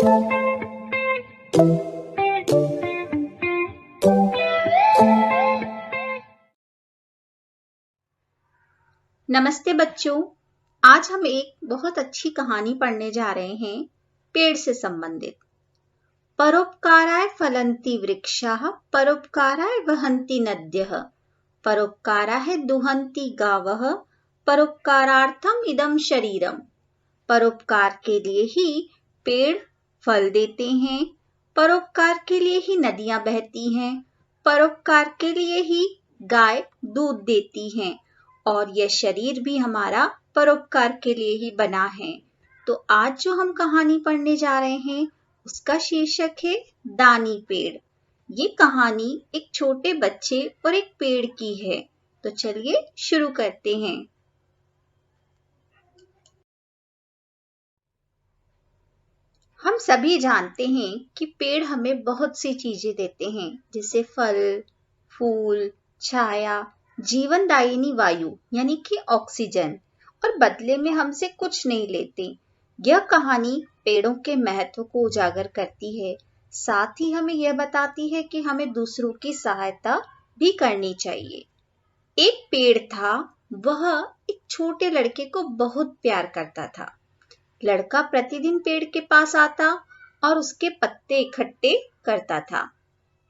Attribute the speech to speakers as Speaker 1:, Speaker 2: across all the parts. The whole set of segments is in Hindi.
Speaker 1: नमस्ते बच्चों, आज हम एक बहुत अच्छी कहानी पढ़ने जा रहे हैं पेड़ से संबंधित। परोपकाराय फलन्ति वृक्षाः परोपकाराय वहन्ति नद्यः परोपकाराय दुहन्ति गावः परोपकारार्थम इदं शरीरम। परोपकार के लिए ही पेड़ फल देते हैं, परोपकार के लिए ही नदियां बहती हैं, परोपकार के लिए ही गाय दूध देती हैं और यह शरीर भी हमारा परोपकार के लिए ही बना है। तो आज जो हम कहानी पढ़ने जा रहे हैं उसका शीर्षक है दानी पेड़। ये कहानी एक छोटे बच्चे और एक पेड़ की है। तो चलिए शुरू करते हैं। हम सभी जानते हैं कि पेड़ हमें बहुत सी चीजें देते हैं, जैसे फल, फूल, छाया, जीवनदायिनी वायु यानी कि ऑक्सीजन, और बदले में हमसे कुछ नहीं लेते। यह कहानी पेड़ों के महत्व को उजागर करती है, साथ ही हमें यह बताती है कि हमें दूसरों की सहायता भी करनी चाहिए। एक पेड़ था, वह एक छोटे लड़के को बहुत प्यार करता था। लड़का प्रतिदिन पेड़ के पास आता और उसके पत्ते इकट्ठे करता था।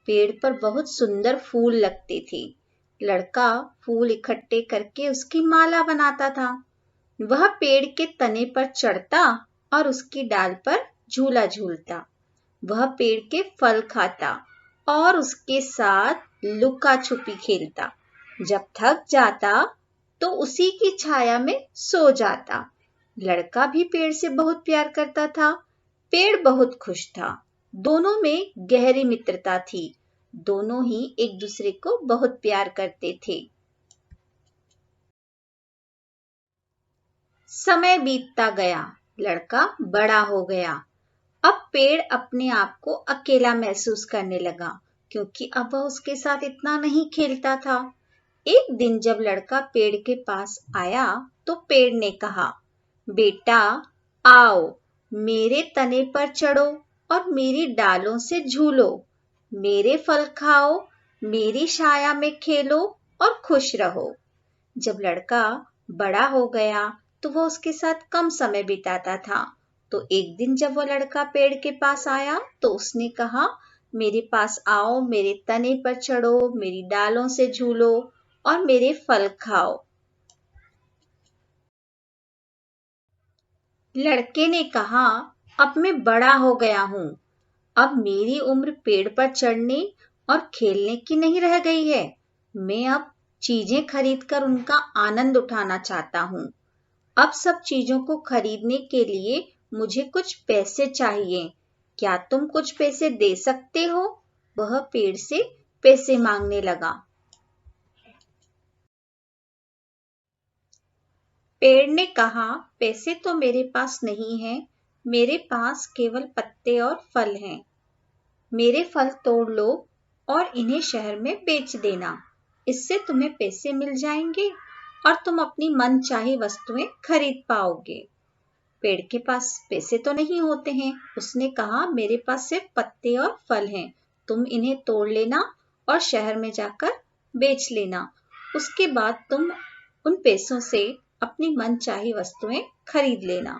Speaker 1: पेड़ पर बहुत सुंदर फूल लगते थे। लड़का फूल इकट्ठे करके उसकी माला बनाता था। वह पेड़ के तने पर चढ़ता और उसकी डाल पर झूला झूलता। वह पेड़ के फल खाता और उसके साथ लुका छुपी खेलता। जब थक जाता तो उसी की छाया में सो जाता। लड़का भी पेड़ से बहुत प्यार करता था। पेड़ बहुत खुश था। दोनों में गहरी मित्रता थी। दोनों ही एक दूसरे को बहुत प्यार करते थे। समय बीतता गया, लड़का बड़ा हो गया। अब पेड़ अपने आप को अकेला महसूस करने लगा, क्योंकि अब वह उसके साथ इतना नहीं खेलता था। एक दिन जब लड़का पेड़ के पास आया तो पेड़ ने कहा, बेटा आओ, मेरे तने पर चढ़ो और मेरी डालों से झूलो, मेरे फल खाओ, मेरी छाया में खेलो और खुश रहो। जब लड़का बड़ा हो गया तो वह उसके साथ कम समय बिताता था। तो एक दिन जब वह लड़का पेड़ के पास आया तो उसने कहा, मेरे पास आओ, मेरे तने पर चढ़ो, मेरी डालों से झूलो और मेरे फल खाओ। लड़के ने कहा, अब मैं बड़ा हो गया हूँ। अब मेरी उम्र पेड़ पर चढ़ने और खेलने की नहीं रह गई है। मैं अब चीजें खरीदकर उनका आनंद उठाना चाहता हूँ। अब सब चीजों को खरीदने के लिए मुझे कुछ पैसे चाहिए। क्या तुम कुछ पैसे दे सकते हो? वह पेड़ से पैसे मांगने लगा। पेड़ ने कहा, पैसे तो मेरे पास नहीं हैं, मेरे पास केवल पत्ते और फल हैं। मेरे फल तोड़ लो और इन्हें शहर में बेच देना। इससे तुम्हें पैसे मिल जाएंगे और तुम अपनी मनचाही वस्तुएं खरीद पाओगे। पेड़ के पास पैसे तो नहीं होते हैं। उसने कहा, मेरे पास सिर्फ पत्ते और फल हैं। तुम इन्हें तोड़ लेना और शहर में जाकर बेच लेना। उसके बाद तुम उन पैसों से अपनी मनचाही वस्तुएं खरीद लेना।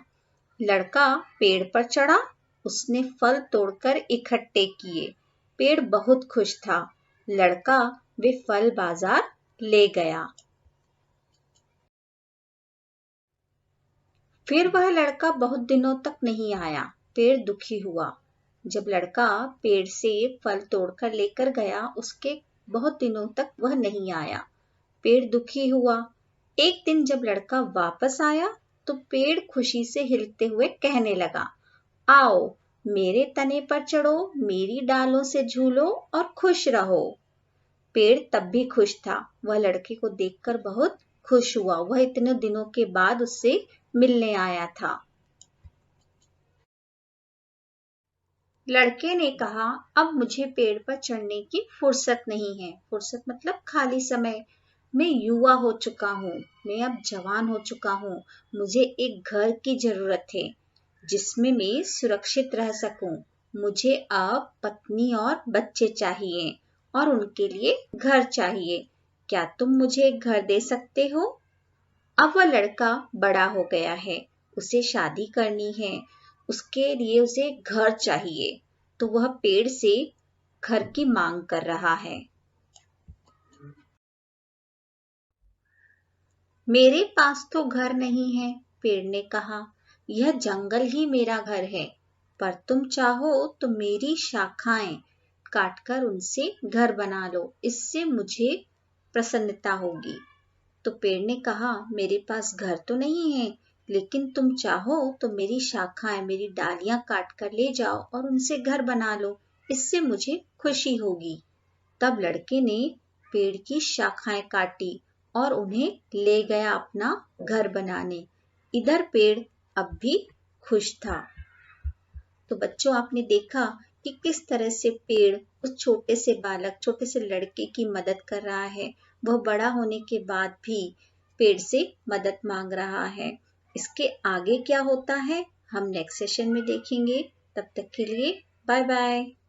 Speaker 1: लड़का पेड़ पर चढ़ा। उसने फल तोड़कर इकट्ठे किए। पेड़ बहुत खुश था। लड़का वे फल बाजार ले गया। फिर वह लड़का बहुत दिनों तक नहीं आया। पेड़ दुखी हुआ। जब लड़का पेड़ से फल तोड़कर लेकर गया, उसके बहुत दिनों तक वह नहीं आया। पेड़ दुखी हुआ। एक दिन जब लड़का वापस आया तो पेड़ खुशी से हिलते हुए कहने लगा, आओ, मेरे तने पर चढ़ो, मेरी डालों से झूलो और खुश रहो। पेड़ तब भी खुश था। वह लड़के को देखकर बहुत खुश हुआ। वह इतने दिनों के बाद उससे मिलने आया था। लड़के ने कहा, अब मुझे पेड़ पर चढ़ने की फुर्सत नहीं है। फुर्सत मतलब खाली समय। मैं युवा हो चुका हूँ। मैं अब जवान हो चुका हूँ। मुझे एक घर की जरूरत है। जिसमें मैं सुरक्षित रह सकूं। मुझे अब पत्नी और बच्चे चाहिए और उनके लिए घर चाहिए। क्या तुम मुझे एक घर दे सकते हो? अब वह लड़का बड़ा हो गया है, उसे शादी करनी है, उसके लिए उसे घर चाहिए, तो वह पेड़ से घर की मांग कर रहा है। मेरे पास तो घर नहीं है, पेड़ ने कहा, यह जंगल ही मेरा घर है, पर तुम चाहो तो मेरी शाखाएं काटकर उनसे घर बना लो, इससे मुझे प्रसन्नता होगी। तो पेड़ ने कहा, मेरे पास घर तो नहीं है, लेकिन तुम चाहो तो मेरी शाखाएं, मेरी डालियां काट कर ले जाओ और उनसे घर बना लो, इससे मुझे खुशी होगी। तब लड़के ने पेड़ की शाखाएं काटी और उन्हें ले गया अपना घर बनाने। इधर पेड़ अब भी खुश था। तो बच्चों, आपने देखा कि किस तरह से पेड़ उस छोटे से बालक, छोटे से लड़के की मदद कर रहा है। वह बड़ा होने के बाद भी पेड़ से मदद मांग रहा है। इसके आगे क्या होता है हम नेक्स्ट सेशन में देखेंगे। तब तक के लिए बाय बाय।